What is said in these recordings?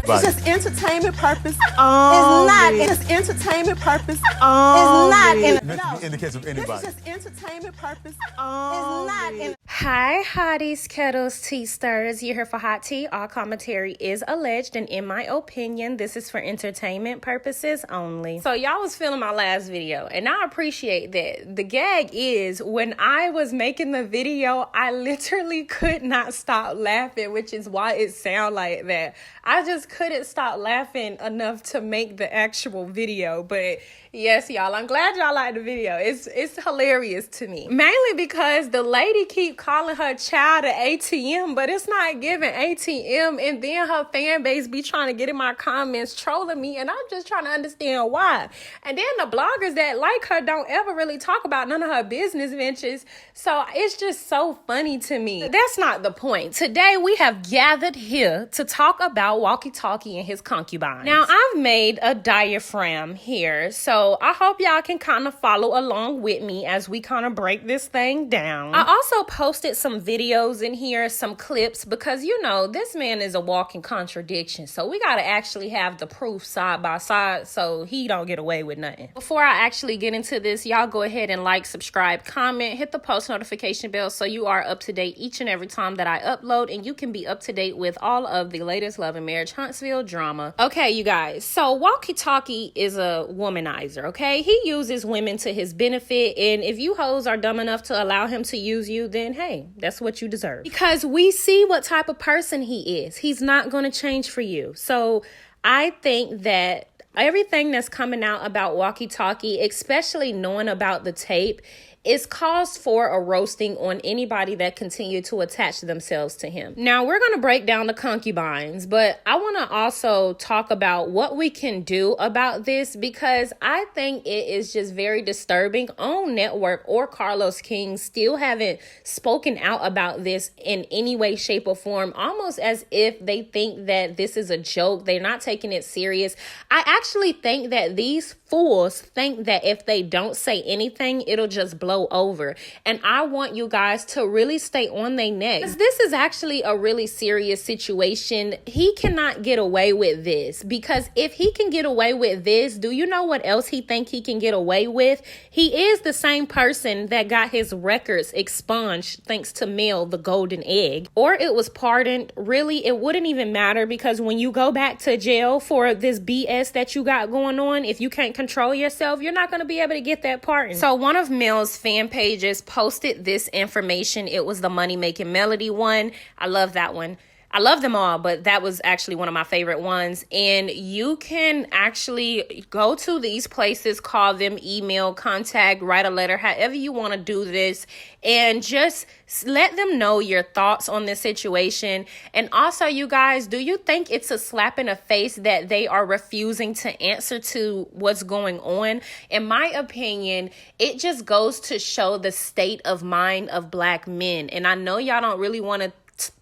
It's just entertainment purpose. Only. It's not. It's entertainment purpose. Only. It's not. Meant to be in the case of anybody. This is just entertainment purpose. Only. It's not. Hi, hotties, kettles, tea stirrers. You're here for hot tea. All commentary is alleged, and in my opinion, this is for entertainment purposes only. So y'all was feeling my last video, and I appreciate that. The gag is, when I was making the video, I literally could not stop laughing, which is why it sound like that. I just couldn't stop laughing enough to make the actual video. But yes, y'all, I'm glad y'all like the video. It's hilarious to me. Mainly because the lady keep calling her child an ATM, but it's not giving ATM. And then her fan base be trying to get in my comments, trolling me. And I'm just trying to understand why. And then the bloggers that like her don't ever really talk about none of her business ventures. So it's just so funny to me. That's not the point. Today we have gathered here to talk about Walkie Talkie and his concubines. Now, I've made a diaphragm here, so I hope y'all can kind of follow along with me as we kind of break this thing down. I also posted some videos in here, some clips, because you know this man is a walking contradiction, so we gotta actually have the proof side by side so he don't get away with nothing. Before I actually get into this, y'all go ahead and like, subscribe, comment, hit the post notification bell so you are up to date each and every time that I upload, and you can be up to date with all of the latest love and marriage Huntsville drama. Okay, you guys, so Walkie Talkie is a womanizer, okay? He uses women to his benefit, and if you hoes are dumb enough to allow him to use you, then hey, that's what you deserve. Because we see what type of person he is. He's not going to change for you. So I think that everything that's coming out about Walkie Talkie, especially knowing about the tape, is cause for a roasting on anybody that continue to attach themselves to him. Now, we're going to break down the concubines, but I want to also talk about what we can do about this, because I think it is just very disturbing. OWN Network or Carlos King still haven't spoken out about this in any way, shape, or form, almost as if they think that this is a joke. They're not taking it serious. I actually think that these fools think that if they don't say anything, it'll just blow over. And I want you guys to really stay on their neck, because this is actually a really serious situation. He cannot get away with this, because if he can get away with this, do you know what else he think he can get away with? He is the same person that got his records expunged thanks to Mel the golden egg, or it was pardoned. Really, it wouldn't even matter, because when you go back to jail for this BS that you got going on, if you can't control yourself, you're not going to be able to get that pardon. So one of Mel's fan pages posted this information. It was the Money Making Melody one. I love that one. I love them all, but that was actually one of my favorite ones. And you can actually go to these places, call them, email, contact, write a letter, however you want to do this, and just let them know your thoughts on this situation. And also, you guys, do you think it's a slap in the face that they are refusing to answer to what's going on? In my opinion, it just goes to show the state of mind of Black men. And I know y'all don't really want to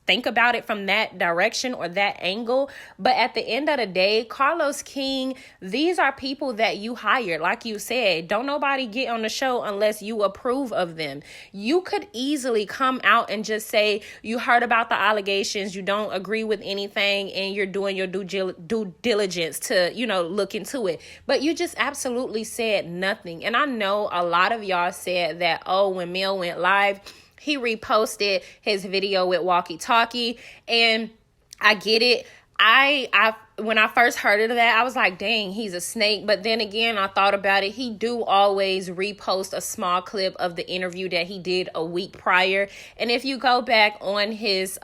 think about it from that direction or that angle, but at the end of the day, Carlos King, these are people that you hired. Like you said, don't nobody get on the show unless you approve of them. You could easily come out and just say you heard about the allegations, you don't agree with anything, and you're doing your due diligence to, you know, look into it. But you just absolutely said nothing. And I know a lot of y'all said that, oh, when Mel went live, he reposted his video with Walkie Talkie, and I get it. When I first heard of that, I was like, dang, he's a snake. But then again, I thought about it. He do always repost a small clip of the interview that he did a week prior. And if you go back on his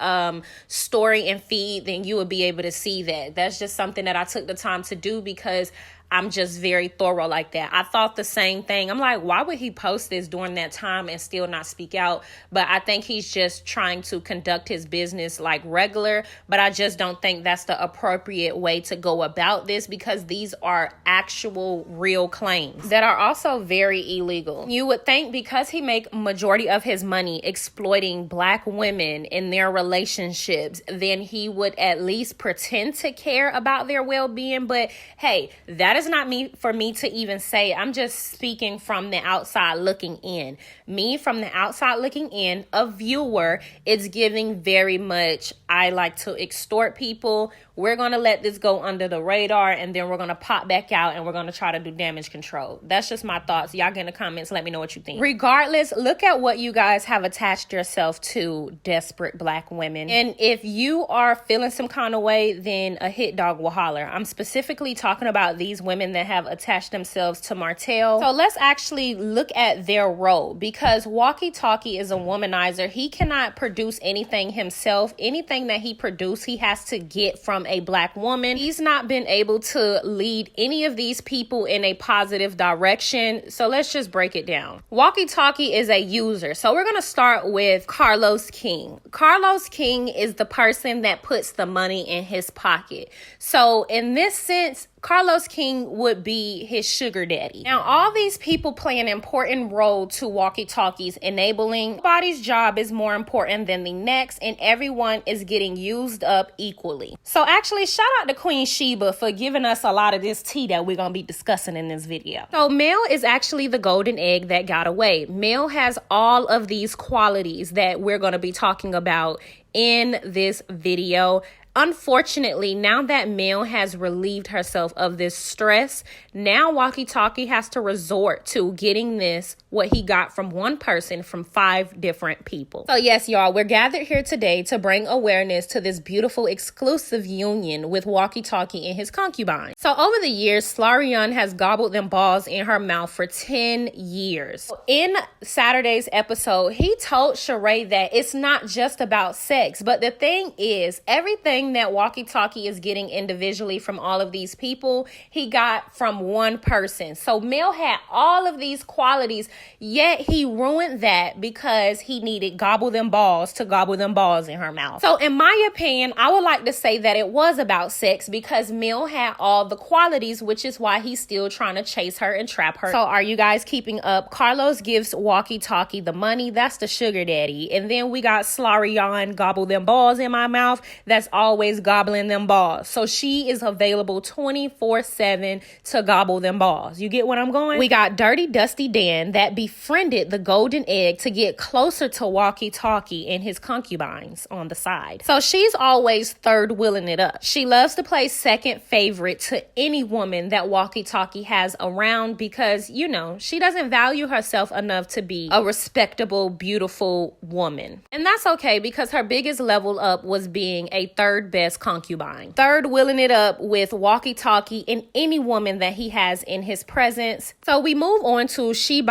story and feed, then you will be able to see that. That's just something that I took the time to do, because I'm just very thorough like that. I thought the same thing. I'm like, why would he post this during that time and still not speak out? But I think he's just trying to conduct his business like regular. But I just don't think that's the appropriate way to go about this, because these are actual real claims that are also very illegal. You would think because he make majority of his money exploiting Black women in their relationships, then he would at least pretend to care about their well-being. But hey, that is not for me to even say. I'm just speaking from the outside looking in. Me from the outside looking in, a viewer, it's giving very much, I like to extort people, we're going to let this go under the radar, and then we're going to pop back out and we're going to try to do damage control. That's just my thoughts. Y'all get in the comments, let me know what you think. Regardless, look at what you guys have attached yourself to, desperate black women. And if you are feeling some kind of way, then a hit dog will holler. I'm specifically talking about these women that have attached themselves to Martell. So let's actually look at their role, because Walkie Talkie is a womanizer. He cannot produce anything himself. Anything that he produces, he has to get from a black woman. He's not been able to lead any of these people in a positive direction. So let's just break it down. Walkie Talkie is a user. So we're going to start with Carlos King. Carlos King is the person that puts the money in his pocket. So in this sense, Carlos King would be his sugar daddy. Now, all these people play an important role to Walkie Talkies, enabling nobody's job is more important than the next, and everyone is getting used up equally. So actually, shout out to Queen Sheba for giving us a lot of this tea that we're going to be discussing in this video. So Mel is actually the golden egg that got away. Mel has all of these qualities that we're going to be talking about in this video. Unfortunately, now that Mel has relieved herself of this stress, now Walkie Talkie has to resort to getting this, what he got from one person, from 5 different people. So yes, y'all, we're gathered here today to bring awareness to this beautiful exclusive union with Walkie Talkie and his concubine. So over the years, Slarion has gobbled them balls in her mouth for 10 years. In Saturday's episode, he told Sheree that it's not just about sex, but the thing is, everything that Walkie Talkie is getting individually from all of these people, he got from one person. So Mel had all of these qualities, yet he ruined that because he needed gobble them balls to gobble them balls in her mouth. So in my opinion, I would like to say that it was about sex, because Mel had all the qualities, which is why he's still trying to chase her and trap her. So are you guys keeping up? Carlos gives Walkie Talkie the money. That's the sugar daddy. And then we got Slarion, gobble them balls in my mouth. That's always gobbling them balls. So she is available 24/7 to gobble them balls. You get what I'm going? We got Dirty Dusty Dan that befriended the golden egg to get closer to Walkie Talkie and his concubines on the side. So she's always third wheeling it up. She loves to play second favorite to any woman that Walkie Talkie has around, because, you know, she doesn't value herself enough to be a respectable, beautiful woman. And that's okay, because her biggest level up was being a third best concubine. Third wheeling it up with Walkie Talkie and any woman that he has in his presence. So we move on to She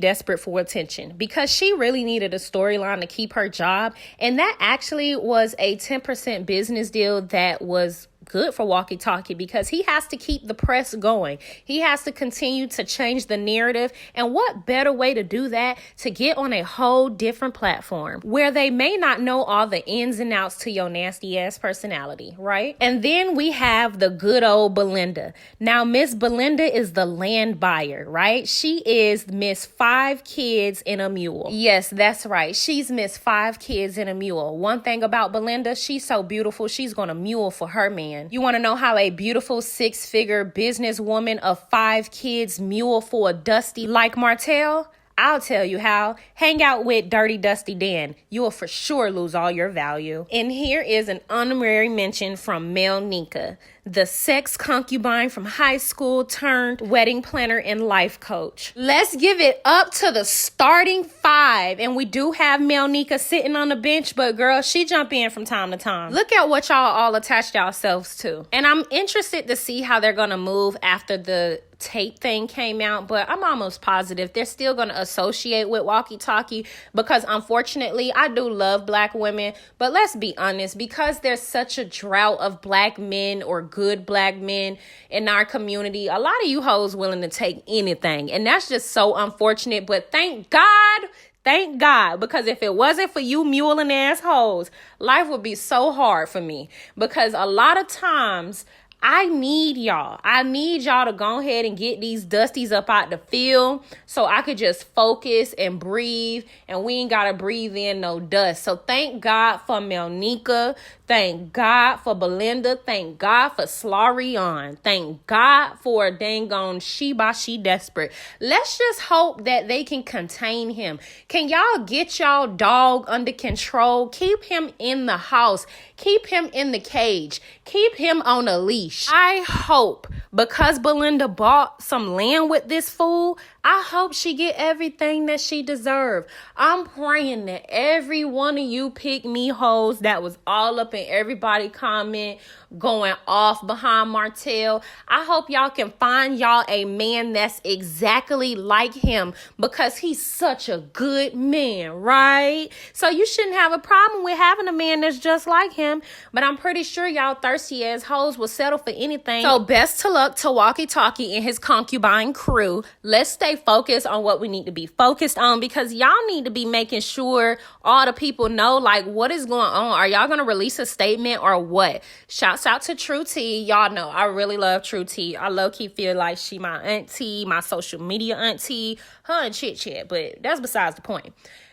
desperate for attention, because she really needed a storyline to keep her job, and that actually was a 10% business deal that was good for Walkie Talkie, because he has to keep the press going. He has to continue to change the narrative. And what better way to do that to get on a whole different platform where they may not know all the ins and outs to your nasty ass personality, right? And then we have the good old Belinda. Now, Miss Belinda is the land buyer, right? She is Miss 5 kids in a mule. Yes, that's right. She's Miss 5 kids in a mule. One thing about Belinda, she's so beautiful, she's gonna mule for her man. You want to know how a beautiful 6-figure businesswoman of 5 kids mule for a dusty like Martell? I'll tell you how. Hang out with Dirty Dusty Dan. You will for sure lose all your value. And here is an honorary mention from Mel Nika, the sex concubine from high school turned wedding planner and life coach. Let's give it up to the starting 5. And we do have Mel Nika sitting on the bench, but girl, she jump in from time to time. Look at what y'all all attached yourselves to. And I'm interested to see how they're going to move after the tape thing came out, but I'm almost positive they're still going to associate with Walkie Talkie, because unfortunately I do love black women, but let's be honest, because there's such a drought of black men or good black men in our community, a lot of you hoes willing to take anything, and that's just so unfortunate. But thank God, because if it wasn't for you muling assholes, life would be so hard for me, because a lot of times I need y'all. I need y'all to go ahead and get these dusties up out the field so I could just focus and breathe, and we ain't got to breathe in no dust. So thank God for Melnika. Thank God for Belinda. Thank God for Slarion. Thank God for dang on Sheba She Desperate. Let's just hope that they can contain him. Can y'all get y'all dog under control? Keep him in the house. Keep him in the cage. Keep him on a leash. I hope, because Belinda bought some land with this fool, I hope she get everything that she deserved. I'm praying that every one of you pick me hoes that was all up in everybody comment going off behind Martell, I hope y'all can find y'all a man that's exactly like him, because he's such a good man, right? So you shouldn't have a problem with having a man that's just like him, but I'm pretty sure y'all thirsty ass hoes will settle for anything. So best to luck to Walkie Talkie and his concubine crew. Let's stay focused on what we need to be focused on, because y'all need to be making sure all the people know, like, what is going on. Are y'all gonna release a statement or what? Shouts out to True T. Y'all know I really love True T. I low-key feel like she my auntie, my social media auntie, her and Chit Chat, but that's besides the point.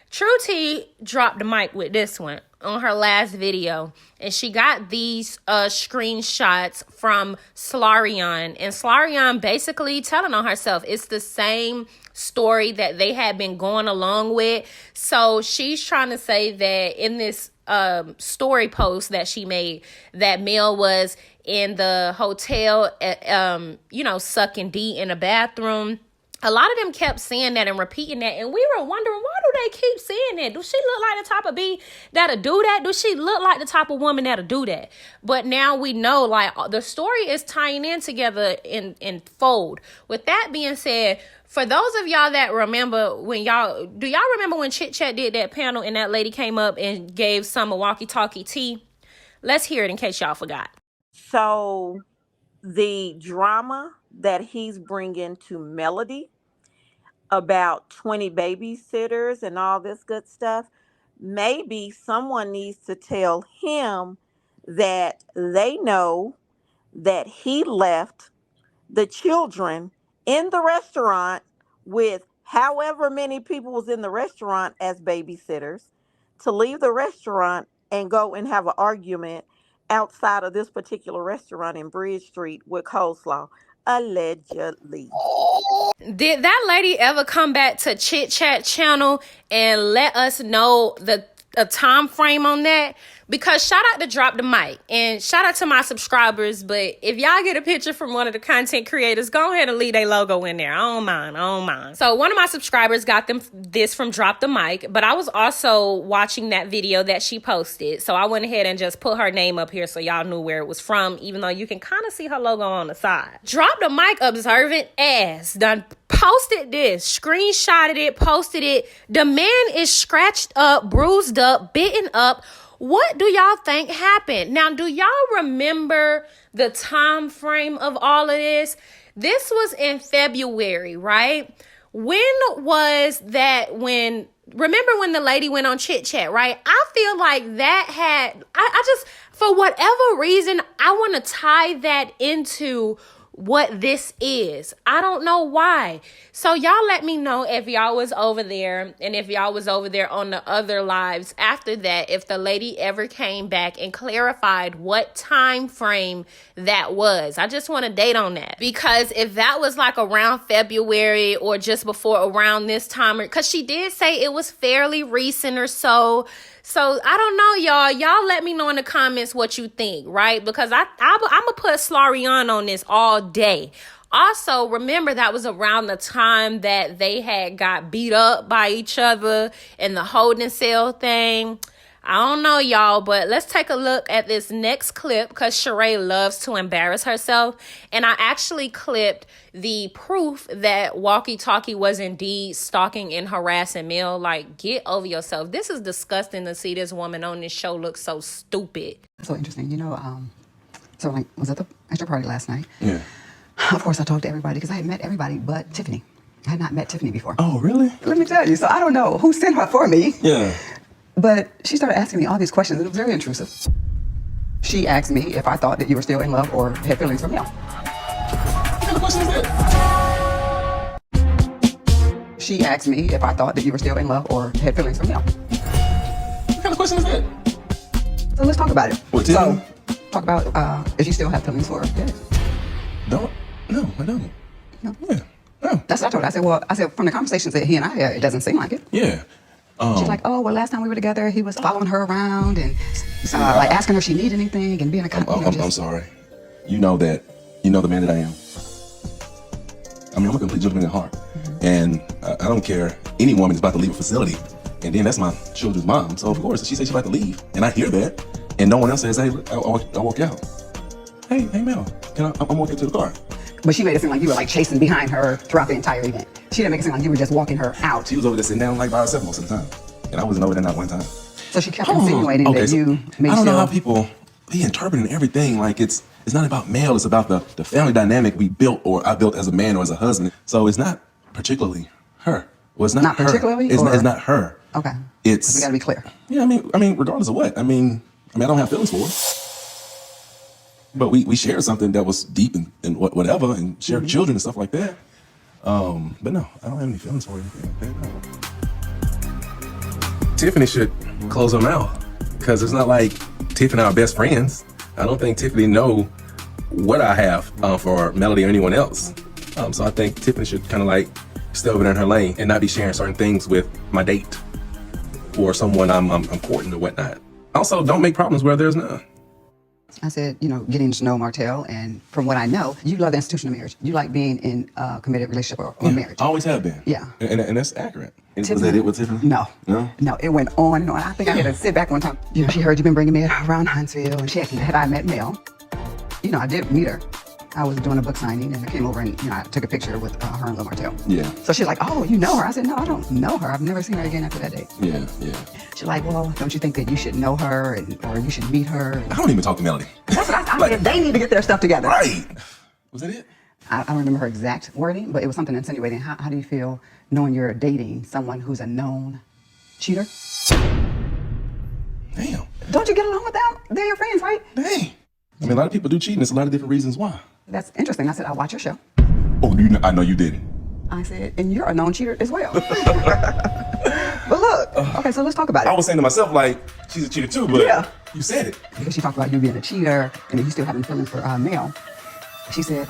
True T dropped the mic with this one on her last video, and she got these screenshots from Slarion, and Slarion basically telling on herself. It's the same story that they had been going along with. So she's trying to say that in this story post that she made, that Mel was in the hotel, sucking D in a bathroom. A lot of them kept saying that and repeating that, and we were wondering, why do they keep saying that? Do she look like the type of B that'll do that? Do she look like the type of woman that'll do that? But now we know, like, the story is tying in together in fold. With that being said, for those of y'all that remember do y'all remember when Chit Chat did that panel and that lady came up and gave some a walkie-talkie tea? Let's hear it in case y'all forgot. So the drama that he's bringing to Melody about 20 babysitters and all this good stuff, maybe someone needs to tell him that they know that he left the children in the restaurant with however many people was in the restaurant as babysitters, to leave the restaurant and go and have an argument outside of this particular restaurant in Bridge Street with coleslaw, allegedly. Did that lady ever come back to Chit Chat channel and let us know a time frame on that? Because shout out to Drop the Mic and shout out to my subscribers, but if y'all get a picture from one of the content creators, go ahead and leave their logo in there. I don't mind. So one of my subscribers got them this from Drop the Mic, but I was also watching that video that she posted, so I went ahead and just put her name up here so y'all knew where it was from, even though you can kind of see her logo on the side. Drop the Mic observant ass done posted this, screenshotted it, posted it. The man is scratched up, bruised up, bitten up. What do y'all think happened? Now, do y'all remember the time frame of all of this? This was in February, right? When was that remember when the lady went on Chit Chat, right? I feel like that had, I just, for whatever reason, I want to tie that into what this is. I don't know why. So y'all let me know if y'all was over there, and if y'all was over there on the other lives after that, if the lady ever came back and clarified what time frame that was. I just want a date on that, because if that was like around February or just before around this time, because she did say it was fairly recent or so. So I don't know, y'all. Y'all let me know in the comments what you think, right? Because I'm going to put Slarion on this all day. Also, remember that was around the time that they had got beat up by each other in the holding cell thing. I don't know, y'all, but let's take a look at this next clip, because Sheree loves to embarrass herself. And I actually clipped the proof that Walkie Talkie was indeed stalking and harassing Mel. Like, get over yourself. This is disgusting to see this woman on this show look so stupid. So interesting, so I was at your party last night. Yeah. Of course, I talked to everybody because I had met everybody but Tiffany. I had not met Tiffany before. Oh, really? Let me tell you. So I don't know who sent her for me. Yeah. But she started asking me all these questions. It was very intrusive. She asked me if I thought that you were still in love or had feelings for him. What kind of question is that? She asked me if I thought that you were still in love or had feelings for him. What kind of question is that? So let's talk about it. What, so, Tiffany? talk about if you still have feelings for her. Don't. No, I don't. No. Yeah. No. That's what I told her. I said, from the conversations that he and I had, it doesn't seem like it. Yeah. She's like, oh, well, last time we were together, he was following her around and like asking her if she needed anything and being a I'm sorry. You know the man that I am. I mean, I'm a complete gentleman at heart. And I don't care. Any woman is about to leave a facility. And then that's my children's mom. So, of course, she says she's about to leave. And I hear that. And no one else says, hey, I'll walk out. Hey, Mel, I'm walking to the car. But she made it seem like you were like chasing behind her throughout the entire event. She didn't make it seem like you were just walking her out. She was over there sitting down like by herself most of the time. And I wasn't over there not one time. So she kept insinuating that you made I don't know sure. how people be interpreting everything like it's not about Mel, it's about the family dynamic we built or I built as a man or as a husband. So it's not particularly her. Well, it's not her. Particularly? It's not her. Okay. It's we gotta be clear. Yeah, I mean, regardless of what. I mean, I don't have feelings for her. But we shared something that was deep and whatever, and shared children and stuff like that. But no, I don't have any feelings for her. Tiffany should close her mouth because it's not like Tiffany and I are best friends. I don't think Tiffany know what I have for Melody or anyone else. So I think Tiffany should kind of like stay over there in her lane and not be sharing certain things with my date or someone I'm courting or whatnot. Also, don't make problems where there's none. I said, getting to know Martell, and from what I know, you love the institution of marriage. You like being in a committed relationship or marriage. I always have been. Yeah. And that's accurate. Was Tiffany- that it with Tiffany? No. It went on and on. I think I had to sit back one time. She heard you've been bringing me around Huntsville, and she asked me, had I met Mel? I did meet her. I was doing a book signing, and I came over and I took a picture with her and Lamh Martell. Yeah. So she's like, oh, you know her? I said, no, I don't know her. I've never seen her again after that date. Yeah. She's like, well, don't you think that you should know her or you should meet her? I don't even talk to Melody. That's what I said. They need to get their stuff together. Right. Was that it? I don't remember her exact wording, but it was something insinuating. How do you feel knowing you're dating someone who's a known cheater? Damn. Don't you get along with them? They're your friends, right? Dang. I mean, a lot of people do cheat, and there's a lot of different reasons why. That's interesting. I said, I'll watch your show. Oh, I know you didn't. I said, and you're a known cheater as well. But look, okay, so let's talk about it. I was saying to myself, like, she's a cheater too, but you said it. Because she talked about you being a cheater and then you still having feelings for Mel. She said,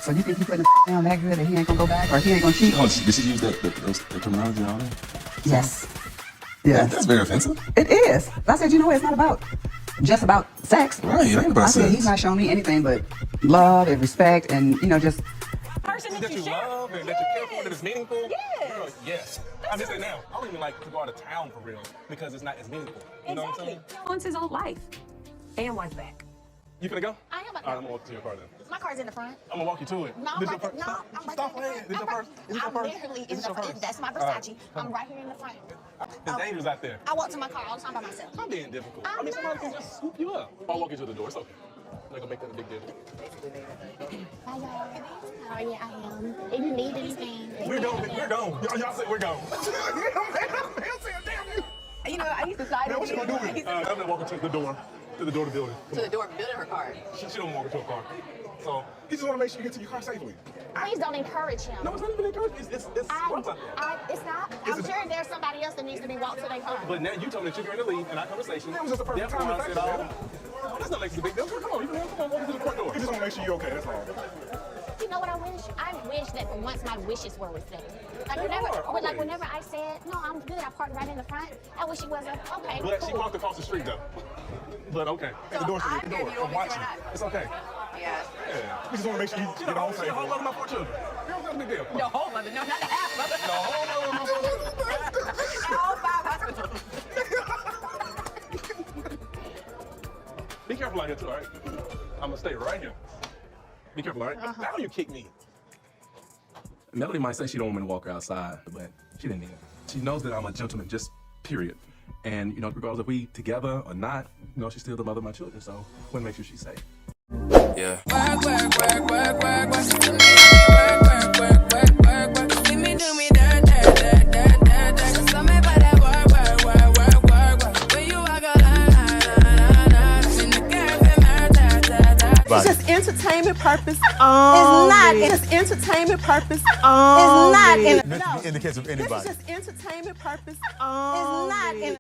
so you think he putting the down that good that he ain't gonna go back or he ain't gonna cheat? Oh, did she use the terminology and all that? Yes. That's very offensive. It is. I said, it's not just about sex. Right, it ain't about I said, sex. he's not showing me anything but love and respect and, just... Person that you love and that you care for, that is meaningful? Yes. Girl, yes. I'm just saying now, I don't even like to go out of town for real because it's not as meaningful. You know what I'm saying? He wants his own life. And wants back. You finna go? I am about to All right, go. I'm gonna walk you to your car then. My car's in the front. I'm gonna walk you to it. No, This I'm your first- no, I'm right Stop there playing. in This the your front. first. This your I'm first. literally in This the your front. first. That's my All right, Versace. come I'm on. right here in the front. It's dangerous out there. I walk to my car all the time by myself. I'm being difficult. I'm somebody can not. just swoop you up. I'll walk you to the door. It's okay. I'm not gonna make that a big deal. Bye, y'all. How are you? I am. If you need anything. We're gone. We're gone. Y'all said we're gone. I used to slide Man, what you gonna do with it? I'm gonna walk her to the door. To the door of the building. to the door, building her car. She don't walk into a car. So he just want to make sure you get to your car safely. Please don't encourage him. No, it's not even encouragement. It's rough out there. It's not. I'm sure there's somebody else that needs to be walked to their car. But now you told me that you're going to leave in our conversation. That was just the perfect Therefore, time I to said, say that. that's not making a big deal. Come on, come on, walk into the front door. We just want to make sure you're okay, that's all. You know what I wish? I wish that for once my wishes were respected. Whenever I said, no, I'm good, I parked right in the front, I wish it wasn't, okay, But she cool. walked across the street though. But okay. The door's I'm the good, door. you want I'm me to or watching. not? It's okay. Yeah. Yeah. We just want to make sure you get home She safe. a whole lot of my 4 children. That's not a big deal. The whole mother, no, not the half mother. The whole lot of my 4 children. All 5 hospitals. Be careful out here too, all right? I'm gonna stay right here. Be careful, all right? Now you kick me. Melody might say she don't want me to walk her outside, but she didn't need it. She knows that I'm a gentleman, just period. And regardless if we together or not, she's still the mother of my children, so I want to make sure she's safe. Yeah. When you walk a line, in the cafe. It's just entertainment purpose. It's not. It's just entertainment purpose. It's not. Meant to be in the case of This anybody. is just entertainment purpose. It's not.